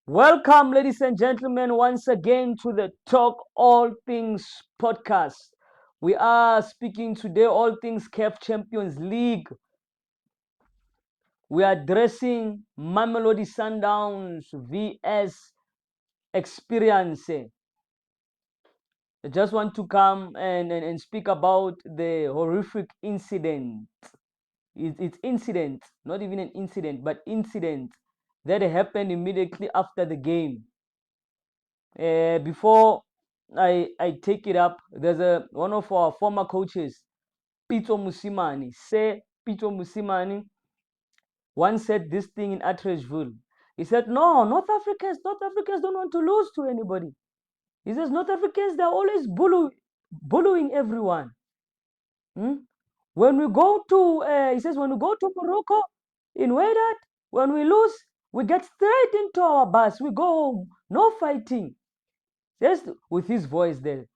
Welcome, ladies and gentlemen, once again to the Talk All Things podcast. We are speaking today all things CAF Champions League. We are addressing Mamelodi Sundowns vs Experience. I just want to come and speak about the horrific incident. It's incident, not even an incident, but incident that happened immediately after the game. Before I take it up, there's one of our former coaches, Pito Musimani. Say Pito Musimani once said this thing in Atteridgeville. He said, "No, North Africans don't want to lose to anybody." He says North Africans they're always bullying everyone. Hmm? When we go to he says when we go to Morocco in Wydad, when we lose, we get straight into our bus. We go home, no fighting. Just with his voice there.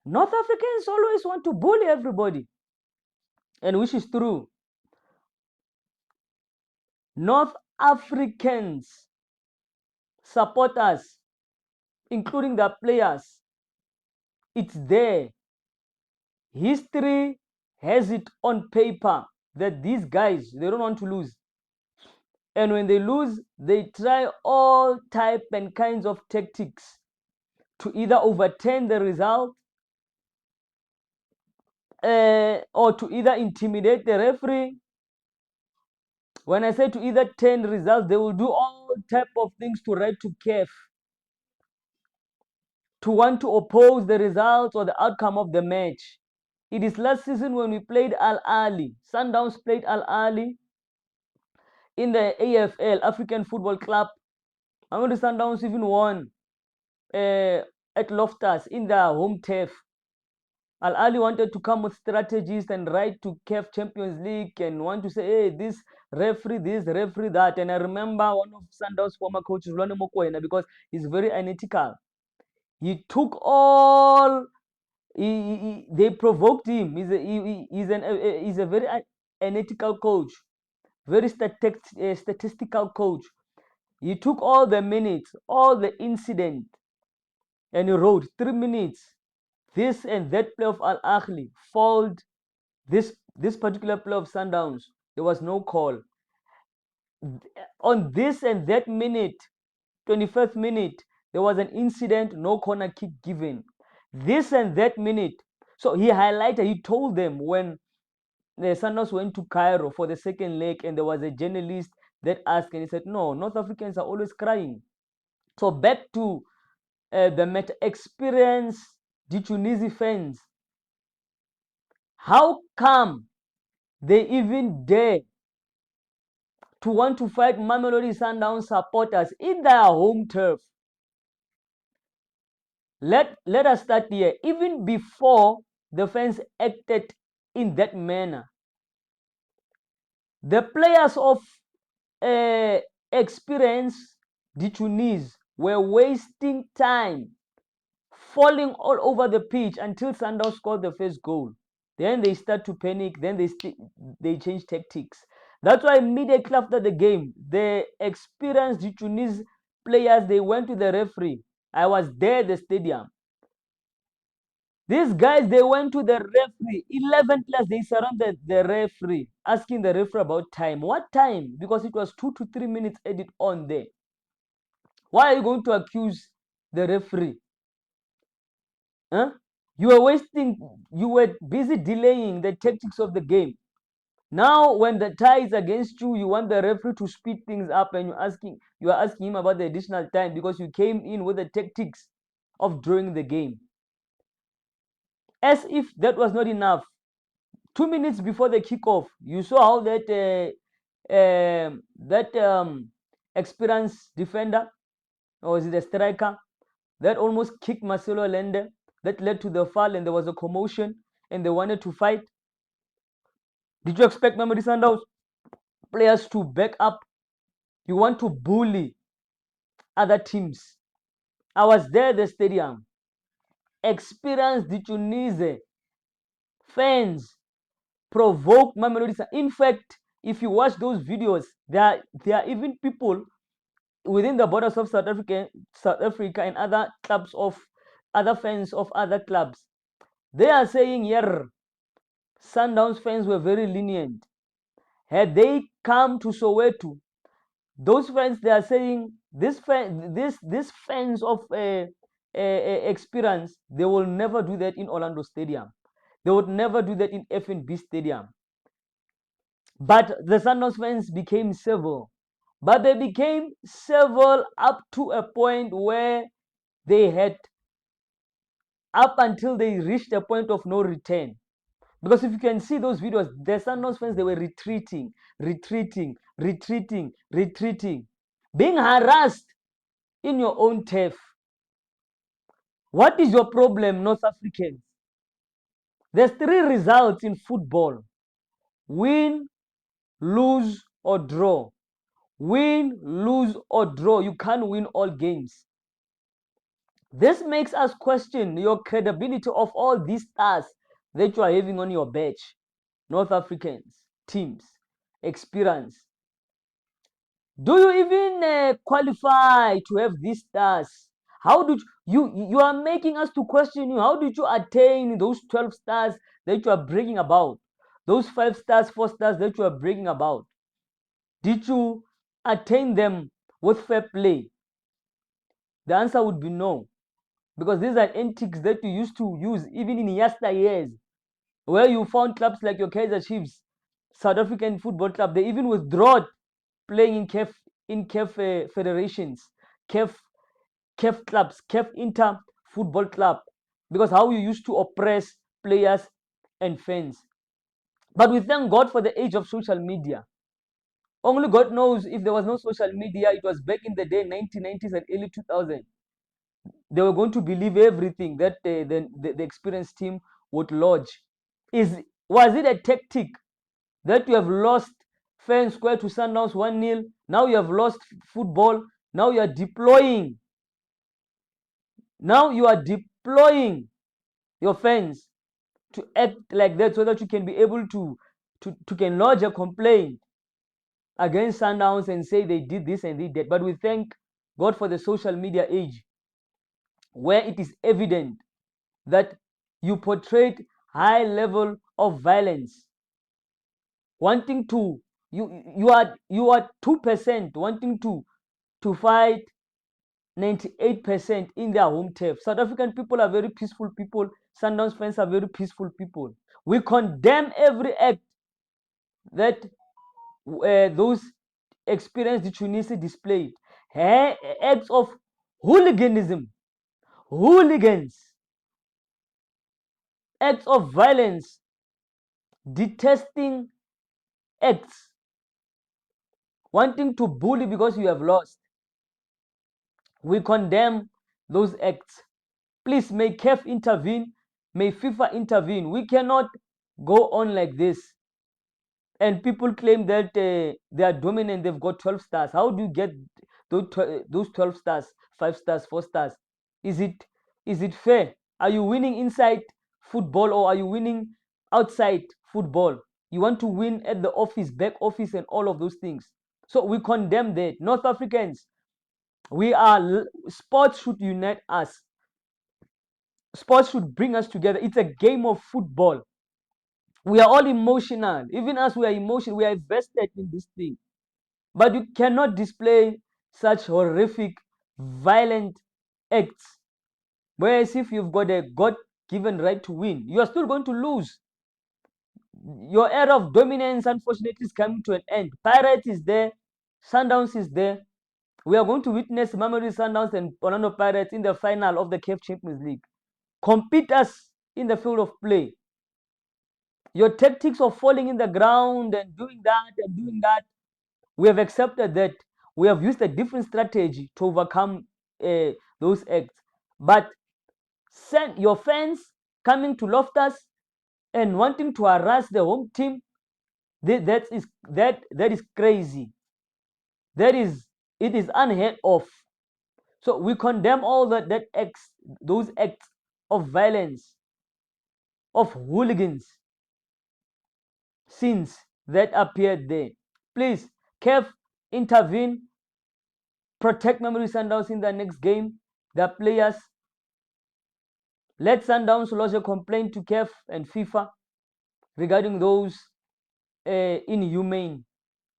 North Africans always want to bully everybody, and which is true. North Africans support us, including the players. It's there. History has it on paper that these guys they don't want to lose. And when they lose, they try all type and kinds of tactics to either overturn the result or to either intimidate the referee. When I say to either turn results, they will do all type of things to write to CAF to want to oppose the results or the outcome of the match. It is last season when we played Al Ali. Sundowns played Al Ali in the AFL, African Football Club. The Sundowns even won at Loftus in their home turf. Al Ali wanted to come with strategies and write to CAF Champions League and want to say, hey, this, referee that. And I remember one of Sundowns' former coaches, Ronnie Mokoena, because he's very analytical. He took all, they provoked him. He's a very analytical coach, very statistical coach. He took all the minutes, all the incident, and he wrote 3 minutes. This and that play of Al Ahly fouled this particular play of Sundowns. There was no call. On this and that minute, 21st minute, there was an incident, no corner kick given. This and that minute. So he highlighted, he told them when the Sundowns went to Cairo for the second leg and there was a journalist that asked and he said, no, North Africans are always crying. So back to the meta experience, the Tunisia fans. How come they even dare to want to fight Mamelodi Sundowns supporters in their home turf? Let us start here. Even before the fans acted in that manner, the players of Experience, the Tunis, were wasting time, falling all over the pitch until Sundowns scored the first goal. Then they start to panic. Then they change tactics. That's why immediately after the game, the Experienced the Tunis players they went to the referee. I was there at the stadium. These guys, they went to the referee. 11 players, they surrounded the referee, asking the referee about time. What time? Because it was 2 to 3 minutes edit on there. Why are you going to accuse the referee? Huh? You were busy delaying the tactics of the game. Now, when the tie is against you, you want the referee to speed things up and you are asking him about the additional time because you came in with the tactics of drawing the game. As if that was not enough. 2 minutes before the kickoff, you saw how that experienced defender, or is it a striker, that almost kicked Marcelo Allende, that led to the foul, and there was a commotion, and they wanted to fight. Did you expect Mamelodi Sundowns players to back up? You want to bully other teams. I was there at the stadium. Experienced the Tunisia fans provoke Mamelodi. In fact, if you watch those videos, there are even people within the borders of South Africa and other fans of other clubs. They are saying, yeah, Sundowns fans were very lenient. Had they come to Soweto, those fans, they are saying this fans of Esperance, they will never do that in Orlando Stadium. They would never do that in FNB Stadium. But the Sundowns fans became civil. But they became civil up to a point where they had, up until they reached a point of no return. Because if you can see those videos, the Sundowns fans, they were retreating, retreating, retreating, retreating, being harassed in your own turf. What is your problem, North Africans? There's three results in football: win, lose, or draw. Win, lose, or draw. You can't win all games. This makes us question your credibility of all these stars that you are having on your bench. North Africans, teams, Esperance. Do you even qualify to have these stars? How did you are making us to question you? How did you attain those 12 stars that you are bragging about? Those 5 stars, 4 stars that you are bragging about? Did you attain them with fair play? The answer would be no, because these are antics that you used to use even in yesteryears, where you found clubs like your Kaizer Chiefs, South African Football Club, they even withdrew playing in CAF federations, CAF clubs, CAF Inter Football Club, because how you used to oppress players and fans. But we thank God for the age of social media. Only God knows, if there was no social media, it was back in the day, 1990s and early 2000s. They were going to believe everything that the experienced team would lodge. Was it a tactic that you have lost fair and square to Sundowns 1-0? Now you have lost football. Now you are deploying. Now you are deploying your fans to act like that, so that you can be able to can lodge a complaint against Sundowns and say they did this and they did that. But we thank God for the social media age, where it is evident that you portrayed high level of violence, wanting to you are 2% wanting to fight 98% in their home turf. South African people are very peaceful people. Sundowns fans are very peaceful people. We condemn every act that those experienced the Tunisia displayed. Acts of hooliganism, hooligans, acts of violence, detesting acts, wanting to bully because you have lost. We condemn those acts. Please, may CAF intervene, may FIFA intervene. We cannot go on like this. And people claim that they are dominant, they've got 12 stars. How do you get those 12 stars, 5 stars, 4 stars? Is it fair? Are you winning inside football, or are you winning outside football? You want to win at the office, back office, and all of those things. So we condemn that. North Africans, sports should unite us. Sports should bring us together. It's a game of football. We are all emotional. Even as we are emotional, we are invested in this thing. But you cannot display such horrific, violent acts. Whereas if you've got a God-given right to win, you are still going to lose. Your era of dominance, unfortunately, is coming to an end. Pirates is there, Sundowns is there. We are going to witness Mamelodi Sundowns and Orlando Pirates in the final of the CAF Champions League. Compete us in the field of play. Your tactics of falling in the ground and doing that, we have accepted that. We have used a different strategy to overcome those acts. But your fans coming to Loftus and wanting to harass the home team, that is crazy. It is unheard of. So we condemn all those acts of violence, of hooligans, sins that appeared there. Please, CAF, intervene. protect Memory Sundowns in their next game. Their players, let Sundowns lodge a complaint to CAF and FIFA regarding those inhumane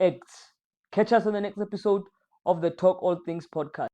acts. Catch us on the next episode of the Talk All Things podcast.